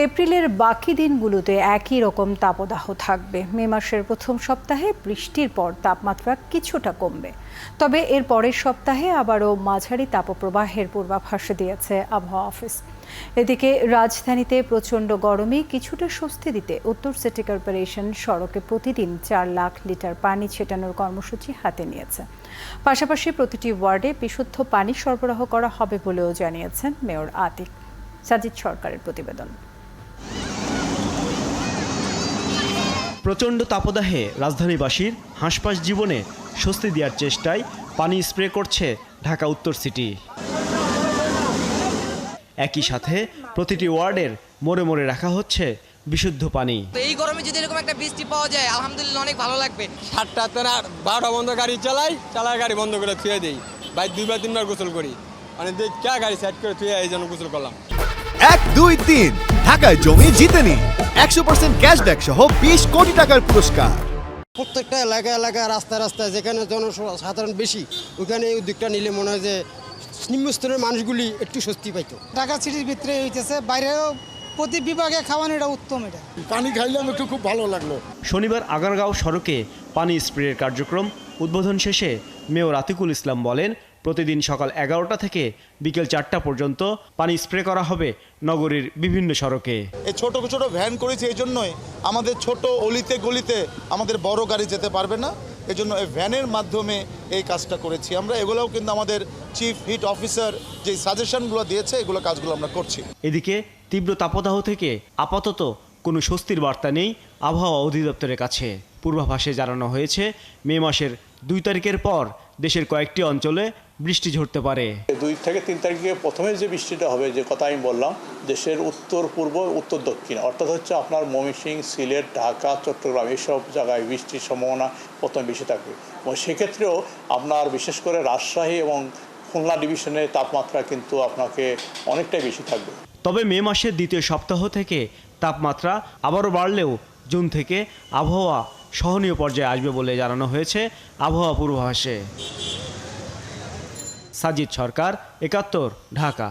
এপ্রিলের বাকি দিনগুলোতে একই রকম তাপদাহ থাকবে। মে মাসের প্রথম সপ্তাহে বৃষ্টির পর তাপমাত্রা কিছুটা কমবে, তবে এর পরের সপ্তাহে আবারও মাঝারি তাপপ্রবাহের পূর্বাভাস দিয়েছে আবহাওয়া অফিস। এদিকে রাজধানীতে প্রচণ্ড গরমে কিছুটা স্বস্তি দিতে উত্তর সিটি কর্পোরেশন সড়কে প্রতিদিন 4 লাখ লিটার পানি ছেটানোর কর্মসূচি হাতে নিয়েছে। পাশাপাশি প্রতিটি ওয়ার্ডে বিশুদ্ধ পানি সরবরাহ করা হবে বলেও জানিয়েছেন মেয়র আতিক। সাজিদ সরকারের প্রতিবেদন। প্রচণ্ড তাপদাহে রাজধানীবাসীর হাঁসফাঁস জীবনে স্বস্তি দেওয়ার চেষ্টায় পানি স্প্রে করছে ঢাকা উত্তর সিটি। একই সাথে প্রতিটি ওয়ার্ডের মোড়ে মোড়ে রাখা হচ্ছে বিশুদ্ধ পানি। এই গরমে যদি এরকম একটা বৃষ্টি পাওয়া যায় আলহামদুলিল্লাহ অনেক ভালো লাগবে। 7টা 12টা বন্ধ গাড়ি চালাই গাড়ি বন্ধ করে থুয়ে দিই, ভাই 2বার 3বার গোসল করি, মানে দেখ কে গাড়ি সেট করে থুয়ে এই জন্য গোসল করলাম। 1, 2, 3 ঢাকায় জমি জিতে নিন 100% ক্যাশব্যাক সহ 20 কোটি টাকার পুরস্কার। প্রত্যেকটা এলাকায় রাস্তায় যেখানে জনসাধারণ বেশি ওখানে এই উদ্যোগটা নিলে মনে হয় যে নিম্নস্তরের মানুষগুলি একটু স্বস্তি পাইতো। ঢাকা সিটির ভিতরে হইতেছে, বাইরেও প্রতি বিভাগে খাওয়ানো এটা উত্তম। এটা পানি খাইলাম একটু, খুব ভালো লাগলো। শনিবার আগারগাঁও সড়কে পানি স্প্রের কার্যক্রম উদ্বোধন শেষে মেয়র আতিকুল ইসলাম বলেন, প্রতিদিন সকাল 11টা থেকে বিকেল 4টা পর্যন্ত পানি স্প্রে করা হবে নগরীর বিভিন্ন সড়কে। এই ছোট ছোট ভ্যান করেছি এই জন্যই, আমাদের ছোট অলিতে গলিতে আমাদের বড় গাড়ি যেতে পারবে না, এজন্য এই ভ্যানের মাধ্যমে এই কাজটা করেছি আমরা। এগুলোও কিন্তু আমাদের চিফ হিট অফিসার যে সাজেশনগুলো দিয়েছে এগুলো কাজগুলো আমরা করছি। এদিকে তীব্র তাপদাহ থেকে আপাতত কোনো স্বস্তির বার্তা নেই আবহাওয়া অধিদপ্তরের কাছে। পূর্বাভাসে জানানো হয়েছে মে মাসের 2 তারিখের পর দেশের কয়েকটি অঞ্চলে বৃষ্টি ঝরতে পারে। 2 থেকে 3 তারিখে প্রথমে যে বৃষ্টিটা হবে, যে কথা আমি বললাম, দেশের উত্তর পূর্ব উত্তর দক্ষিণ অর্থাৎ হচ্ছে আপনার ময়মনসিংহ, সিলেট, ঢাকা, চট্টগ্রাম এইসব জায়গায় বৃষ্টির সম্ভাবনা প্রথমে বেশি থাকবে। এবং সেক্ষেত্রেও আপনার বিশেষ করে রাজশাহী এবং খুলনা ডিভিশনের তাপমাত্রা কিন্তু আপনাকে অনেকটাই বেশি থাকবে। তবে মে মাসের দ্বিতীয় সপ্তাহ থেকে তাপমাত্রা আবারও বাড়লেও জুন থেকে আবহাওয়া সহনীয় পর্যায়ে আসবে বলে জানানো হয়েছে আবহাওয়া পূর্বাভাসে। সাজিদ সরকার, 71, ঢাকা।